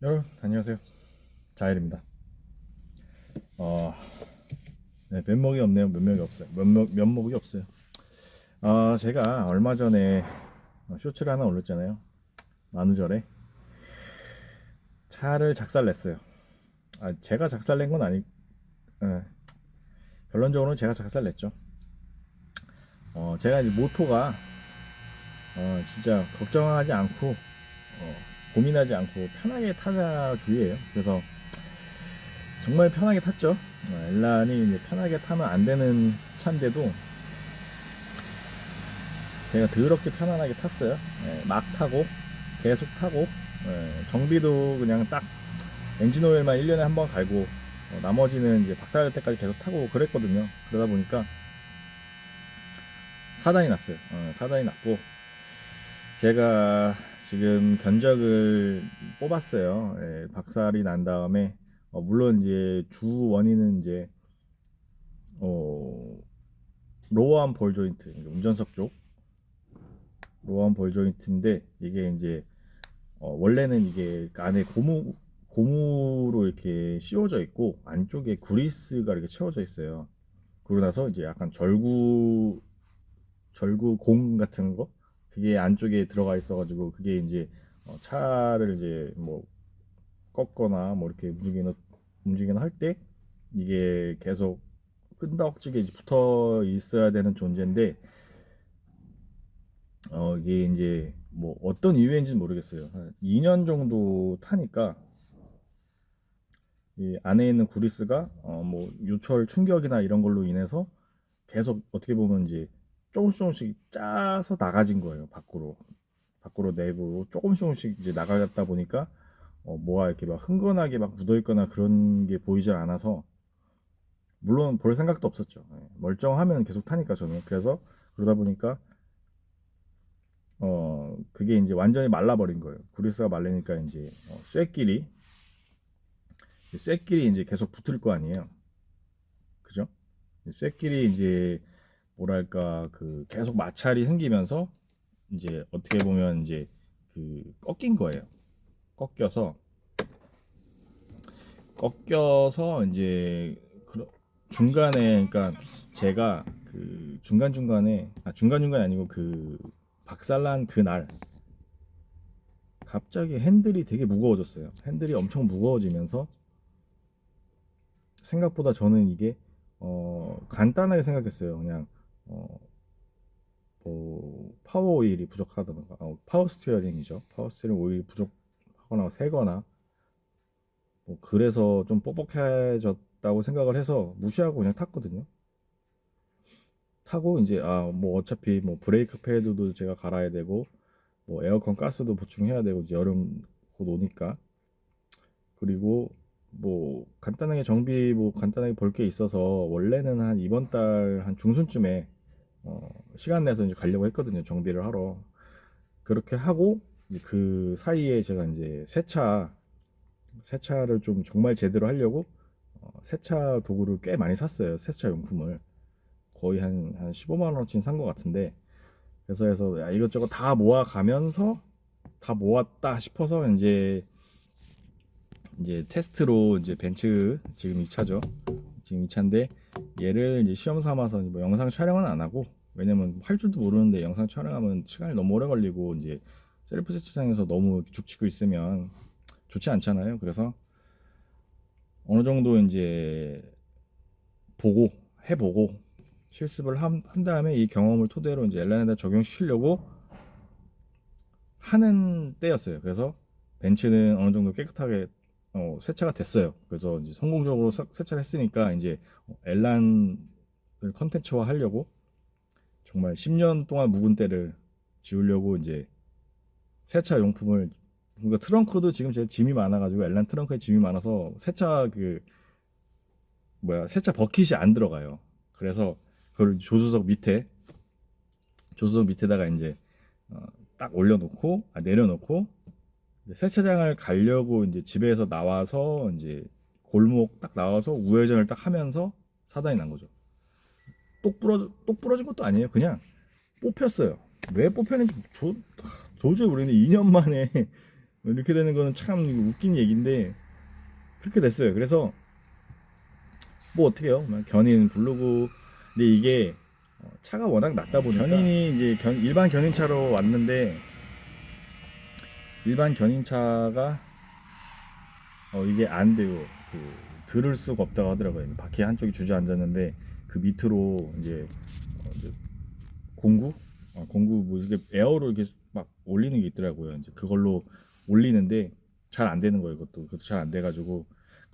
여러분 안녕하세요. 자일입니다. 어, 네, 면목이 없네요. 면목이 없어요. 면목이 없어요. 제가 얼마 전에 쇼츠를 하나 올렸잖아요. 만우절에 차를 작살냈어요. 제가 작살낸 건 아니. 예, 결론적으로는 제가 작살냈죠. 제가 이제 모토가 진짜 걱정하지 않고 고민하지 않고 편하게 타자주의예요. 그래서 정말 편하게 탔죠. 엘란이 이제 편하게 타면 안 되는 차인데도 제가 더럽게 편안하게 탔어요. 막 타고 계속 타고 정비도 그냥 딱 엔진 오일만 1년에 한 번 갈고 나머지는 이제 박살날 때까지 계속 타고 그랬거든요. 그러다 보니까 사단이 났어요. 사단이 났고 제가 지금 견적을 뽑았어요. 박살이 난 다음에 물론 이제 주 원인은 이제 어, 로어암 볼 조인트, 운전석 쪽 로어암 볼 조인트인데 이게 이제 원래는 이게 안에 고무로 이렇게 씌워져 있고 안쪽에 구리스가 이렇게 채워져 있어요. 그러고 나서 이제 약간 절구 공 같은 거 그게 안쪽에 들어가 있어가지고 그게 이제 차를 이제 뭐 꺾거나 뭐 이렇게 움직이나 할 때 이게 계속 끈덕지게 붙어 있어야 되는 존재인데 이게 이제 뭐 어떤 이유인지는 모르겠어요. 한 2년 정도 타니까 이 안에 있는 구리스가 뭐 요철 충격이나 이런 걸로 인해서 계속 어떻게 보면 이제 조금씩 짜서 나가진 거예요. 밖으로 내부로 조금씩 이제 나가다 보니까 뭐가 이렇게 막 흥건하게 막 묻어 있거나 그런 게 보이질 않아서 물론 볼 생각도 없었죠. 멀쩡하면 계속 타니까 저는 그래서 그러다 보니까 그게 이제 완전히 말라버린 거예요. 구리스가 말리니까 이제 쇳끼리 이제 계속 붙을 거 아니에요. 그죠? 쇳끼리 이제 뭐랄까 그 계속 마찰이 생기면서 이제 어떻게 보면 이제 그 꺾인 거예요. 꺾여서 이제 중간에 그러니까 제가 그 중간중간이 아니고 그 박살난 그날 갑자기 핸들이 되게 무거워졌어요. 핸들이 엄청 무거워지면서 생각보다 저는 이게 간단하게 생각했어요. 그냥 어, 뭐 파워 오일이 부족하다던가 파워 스티어링이죠. 파워 스티어링 오일이 부족하거나 새거나 뭐 그래서 좀 뻑뻑해졌다고 생각을 해서 무시하고 그냥 탔거든요. 타고 이제 뭐 어차피 뭐 브레이크 패드도 제가 갈아야 되고 뭐 에어컨 가스도 보충해야 되고 이제 여름 곧 오니까 그리고 뭐 간단하게 정비 뭐 간단하게 볼 게 있어서 원래는 한 이번 달 한 중순쯤에 시간 내서 이제 가려고 했거든요. 정비를 하러. 그렇게 하고 그 사이에 제가 이제 세차를 좀 정말 제대로 하려고 세차 도구를 꽤 많이 샀어요. 세차 용품을 거의 한 15만 원어치 산 것 같은데 그래서 해서 이것저것 다 모아가면서 다 모았다 싶어서 이제 테스트로 이제 벤츠 지금 2차죠. 지금 2차인데 얘를 이제 시험 삼아서 뭐 영상 촬영은 안 하고 왜냐면 할 줄도 모르는데 영상 촬영하면 시간이 너무 오래 걸리고 이제 셀프 세차장에서 너무 죽치고 있으면 좋지 않잖아요. 그래서 어느 정도 이제 보고 해보고 실습을 한 다음에 이 경험을 토대로 이제 엘란에다 적용시키려고 하는 때였어요. 그래서 벤츠는 어느 정도 깨끗하게 세차가 됐어요. 그래서 이제 성공적으로 세차를 했으니까 이제 엘란을 컨텐츠화 하려고 정말 10년 동안 묵은 때를 지우려고 이제 세차 용품을 그러니까 트렁크도 지금 제 짐이 많아가지고 엘란 트렁크에 짐이 많아서 세차 그 뭐야 세차 버킷이 안 들어가요. 그래서 그걸 조수석 밑에다가 이제 어, 딱 올려놓고 내려놓고 세차장을 가려고 이제 집에서 나와서 이제 골목 딱 나와서 우회전을 딱 하면서 사단이 난 거죠. 똑 부러진 것도 아니에요. 그냥 뽑혔어요. 왜 뽑혔는지 도저히 우리는 2년 만에 이렇게 되는 거는 참 웃긴 얘기인데 그렇게 됐어요. 그래서 뭐 어떻게 해요? 견인 부르고 근데 이게 차가 워낙 낮다 보니까 견인이 이제 일반 견인차로 왔는데 일반 견인차가 이게 안 돼요. 들을 수가 없다고 하더라고요. 바퀴 한쪽이 주저앉았는데 그 밑으로 이제 공구 공구 뭐 이렇게 에어로 이렇게 막 올리는 게 있더라고요. 이제 그걸로 올리는데 잘 안 되는 거예요. 그것도 잘 안 돼가지고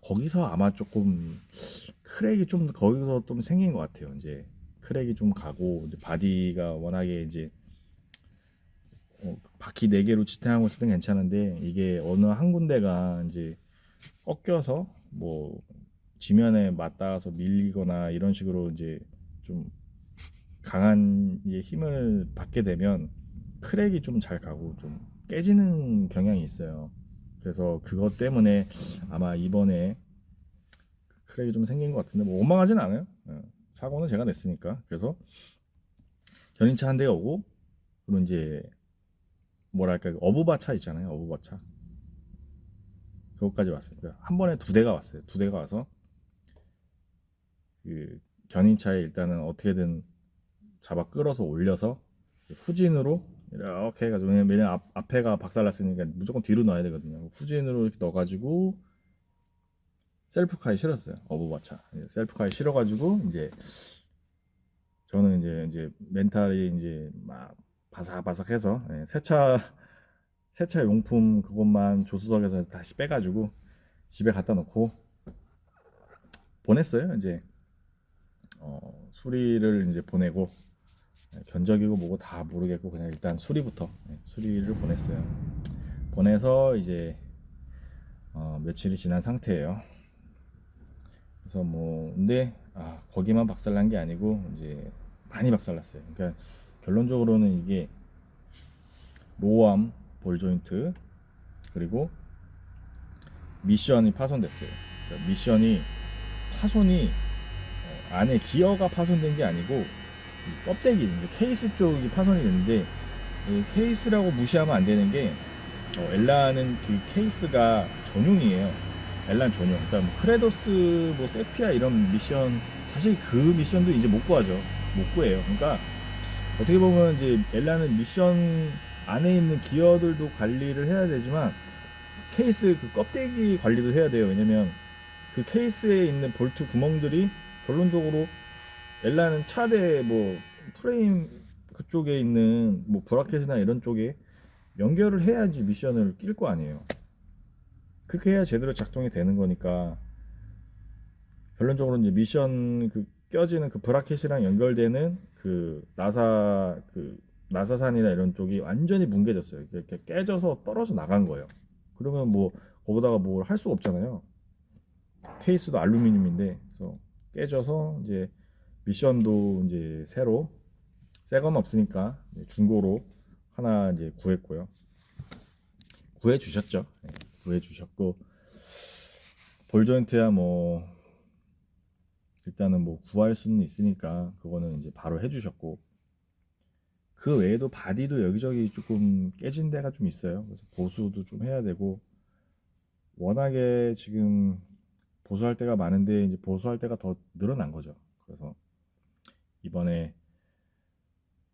거기서 아마 조금 크랙이 좀 거기서 좀 생긴 것 같아요. 이제 크랙이 좀 가고 이제 바디가 워낙에 이제 바퀴 4개로 지탱하고 있을 땐 괜찮은데 이게 어느 한 군데가 이제 꺾여서 뭐 지면에 맞닿아서 밀리거나 이런 식으로 이제 좀 강한 이제 힘을 받게 되면 크랙이 좀 잘 가고 좀 깨지는 경향이 있어요. 그래서 그것 때문에 아마 이번에 크랙이 좀 생긴 것 같은데 뭐 원망하진 않아요. 사고는 제가 냈으니까. 그래서 견인차 한 대가 오고 그리고 이제 뭐랄까 어부바차 있잖아요. 어부바차 그것까지 왔어요. 그러니까 한 번에 2대가 왔어요. 2대가 와서 그 견인차에 일단은 어떻게든 잡아 끌어서 올려서 후진으로 이렇게 해가지고 왜냐면 앞에가 박살났으니까 무조건 뒤로 놔야 되거든요. 후진으로 이렇게 넣어가지고 셀프카에 실었어요. 어부바차 셀프카에 실어가지고 이제 저는 이제 멘탈이 이제 막 바삭바삭해서 세차 용품 그것만 조수석에서 다시 빼가지고 집에 갖다 놓고 보냈어요. 이제 수리를 이제 보내고 견적이고 뭐고 다 모르겠고 그냥 일단 수리부터 수리를 보냈어요. 보내서 이제 며칠이 지난 상태예요. 그래서 뭐 근데 거기만 박살난 게 아니고 이제 많이 박살났어요. 그러니까 결론적으로는 이게 로암 볼 조인트 그리고 미션이 파손됐어요. 그러니까 미션이 파손이 안에 기어가 파손된 게 아니고 이 껍데기 케이스 쪽이 파손이 됐는데 케이스라고 무시하면 안 되는 게 엘라는 그 케이스가 전용이에요. 엘란 전용. 그러니까 뭐 크레도스, 뭐 세피아 이런 미션 사실 그 미션도 이제 못 구하죠. 못 구해요. 그러니까 어떻게 보면 이제 엘라는 미션 안에 있는 기어들도 관리를 해야 되지만 케이스 그 껍데기 관리도 해야 돼요. 왜냐면 그 케이스에 있는 볼트 구멍들이 결론적으로 엘라는 차대 뭐 프레임 그쪽에 있는 뭐 브라켓이나 이런 쪽에 연결을 해야지 미션을 낄 거 아니에요. 그렇게 해야 제대로 작동이 되는 거니까 결론적으로 이제 미션 그 껴지는 그 브라켓이랑 연결되는 그 나사산이나 이런 쪽이 완전히 뭉개졌어요. 이렇게 깨져서 떨어져 나간 거예요. 그러면 뭐 거기다가 뭘 할 수가 없잖아요. 케이스도 알루미늄인데 그래서 깨져서 이제 미션도 이제 새로 새 건 없으니까 중고로 하나 이제 구했고요. 구해 주셨죠. 구해 주셨고 볼 조인트야 뭐 일단은 뭐 구할 수는 있으니까 그거는 이제 바로 해주셨고 그 외에도 바디도 여기저기 조금 깨진 데가 좀 있어요. 그래서 보수도 좀 해야 되고 워낙에 지금 보수할 때가 많은데 이제 보수할 때가 더 늘어난 거죠. 그래서 이번에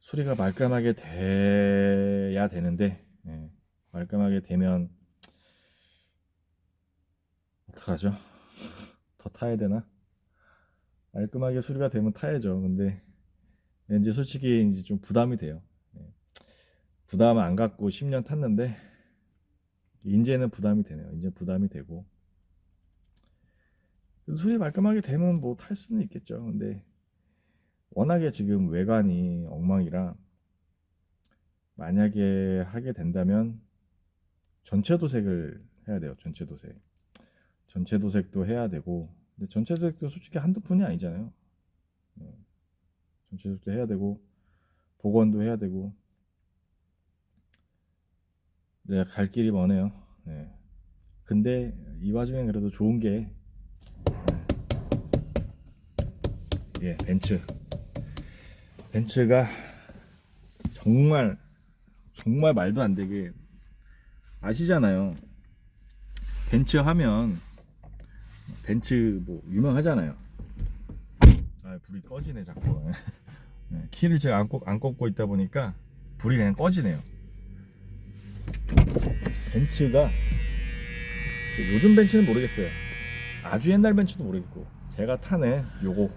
수리가 말끔하게 돼야 되는데 말끔하게 되면 어떡하죠? 더 타야 되나? 깔끔하게 수리가 되면 타야죠. 근데 이제 솔직히 이제 좀 부담이 돼요. 부담 안 갖고 10년 탔는데 이제는 부담이 되네요. 이제 부담이 되고 수리 말끔하게 되면 뭐 탈 수는 있겠죠. 근데 워낙에 지금 외관이 엉망이라 만약에 하게 된다면 전체 도색을 해야 돼요. 전체 도색. 전체 도색도 해야 되고 근데 전체 도색도 솔직히 한두 푼이 아니잖아요. 전체 도색도 해야 되고 복원도 해야 되고 네, 갈 길이 머네요. 네. 근데 이 와중에 그래도 좋은 게 벤츠가 정말 정말 말도 안 되게 아시잖아요. 벤츠 하면 벤츠 뭐 유명하잖아요. 아, 불이 꺼지네 자꾸. 네, 키를 제가 안 꽂고 있다 보니까 불이 그냥 꺼지네요. 벤츠가 요즘 벤츠는 모르겠어요. 아주 옛날 벤츠도 모르겠고 제가 타는 요거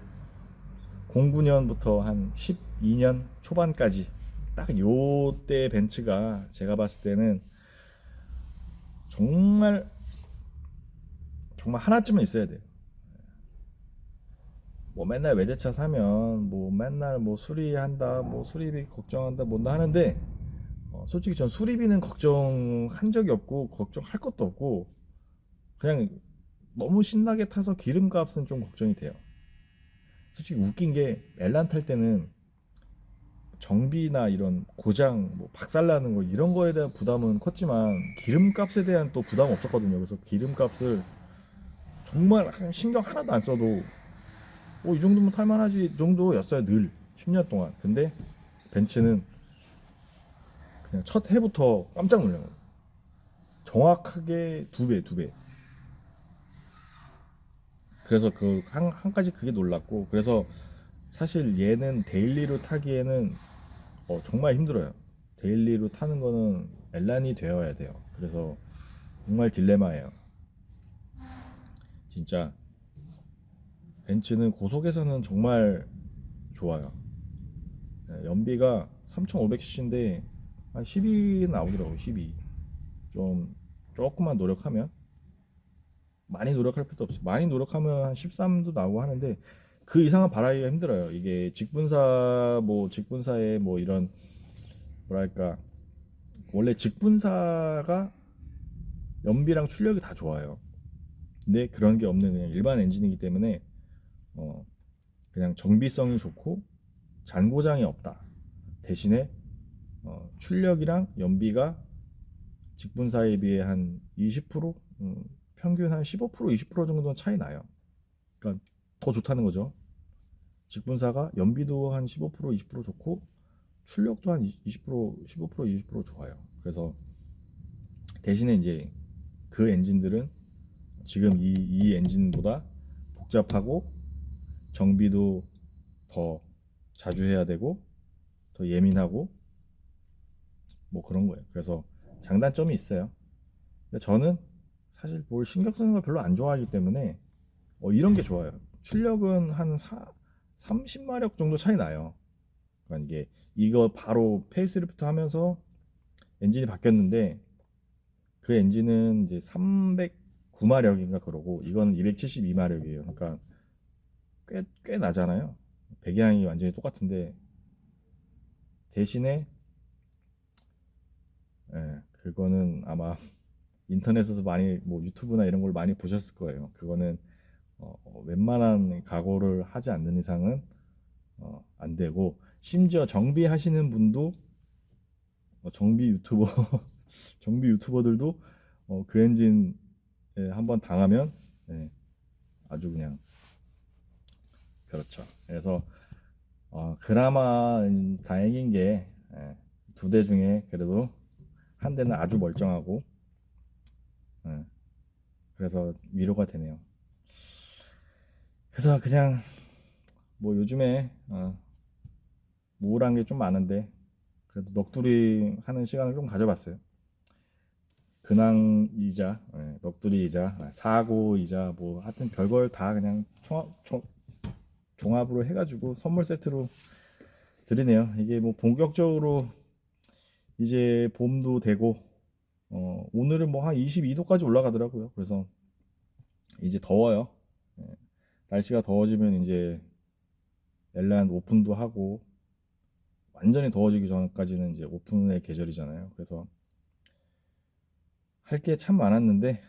09년부터 한 12년 초반까지 딱 요때 벤츠가 제가 봤을 때는 정말 정말 하나쯤은 있어야 돼요. 뭐 맨날 외제차 사면 뭐 맨날 뭐 수리한다 뭐 수리비 걱정한다 뭔다 하는데 솔직히 전 수리비는 걱정한 적이 없고 걱정할 것도 없고 그냥 너무 신나게 타서 기름값은 좀 걱정이 돼요. 솔직히 웃긴 게 엘란 탈 때는 정비나 이런 고장 뭐 박살나는 거 이런 거에 대한 부담은 컸지만 기름값에 대한 또 부담 없었거든요. 그래서 기름값을 정말 신경 하나도 안 써도 이 정도면 탈만하지 정도였어요. 늘 10년 동안. 근데 벤츠는 그냥 첫 해부터 깜짝 놀란 거예요. 정확하게 두 배. 그래서 한 가지 그게 놀랐고, 그래서 사실 얘는 데일리로 타기에는 정말 힘들어요. 데일리로 타는 거는 엘란이 되어야 돼요. 그래서 정말 딜레마예요. 진짜 벤츠는 고속에서는 정말 좋아요. 연비가 3500cc인데 한 12 나오더라고요. 12. 좀 조금만 노력하면 많이 노력할 필요도 없어요. 많이 노력하면 한 13도 나오고 하는데 그 이상은 바라기가 힘들어요. 이게 직분사의 뭐 이런 뭐랄까 원래 직분사가 연비랑 출력이 다 좋아요. 근데 그런 게 없는 그냥 일반 엔진이기 때문에 어 그냥 정비성이 좋고 잔고장이 없다. 대신에 출력이랑 연비가 직분사에 비해 한 20%? 평균 한 15% 20% 정도 차이 나요. 그러니까 더 좋다는 거죠. 직분사가 연비도 한 15% 20% 좋고 출력도 한 20% 15% 20% 좋아요. 그래서 대신에 이제 그 엔진들은 지금 이 엔진보다 복잡하고 정비도 더 자주 해야 되고 더 예민하고 뭐 그런 거예요. 그래서 장단점이 있어요. 근데 저는 사실 뭘 신경 쓰는 걸 별로 안 좋아하기 때문에 이런 게 좋아요. 출력은 한 30마력 정도 차이 나요. 그러니까 이거 바로 페이스리프트 하면서 엔진이 바뀌었는데 그 엔진은 이제 309마력인가 그러고 이거는 272마력이에요. 그러니까 꽤 나잖아요. 배기량이 완전히 똑같은데 대신에 그거는 아마 인터넷에서 많이 뭐 유튜브나 이런 걸 많이 보셨을 거예요. 그거는 웬만한 각오를 하지 않는 이상은 안 되고 심지어 정비하시는 분도 정비 유튜버 정비 유튜버들도 그 엔진에 한번 당하면 아주 그냥 그렇죠. 그래서 그나마 다행인 게 두 대 중에 그래도 한 대는 아주 멀쩡하고 그래서 위로가 되네요. 그래서 그냥 뭐 요즘에 우울한 게 좀 많은데 그래도 넋두리 하는 시간을 좀 가져봤어요. 근황이자 넋두리이자 사고이자 뭐 하여튼 별걸 다 그냥 종합으로 해가지고 선물 세트로 드리네요. 이게 뭐 본격적으로 이제 봄도 되고 오늘은 뭐 한 22도까지 올라가더라고요. 그래서 이제 더워요. 예, 날씨가 더워지면 이제 엘란 오픈도 하고 완전히 더워지기 전까지는 이제 오픈의 계절이잖아요. 그래서 할 게 참 많았는데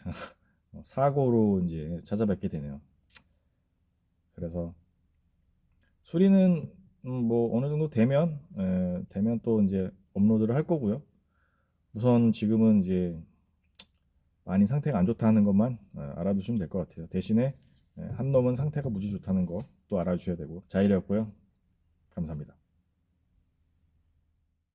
사고로 이제 찾아뵙게 되네요. 그래서 수리는 뭐 어느 정도 되면 또 이제 업로드를 할 거고요. 우선 지금은 이제 많이 상태가 안 좋다는 것만 알아두시면 될 것 같아요. 대신에 한 놈은 상태가 무지 좋다는 거 또 알아주셔야 되고. 자일이었고요. 감사합니다.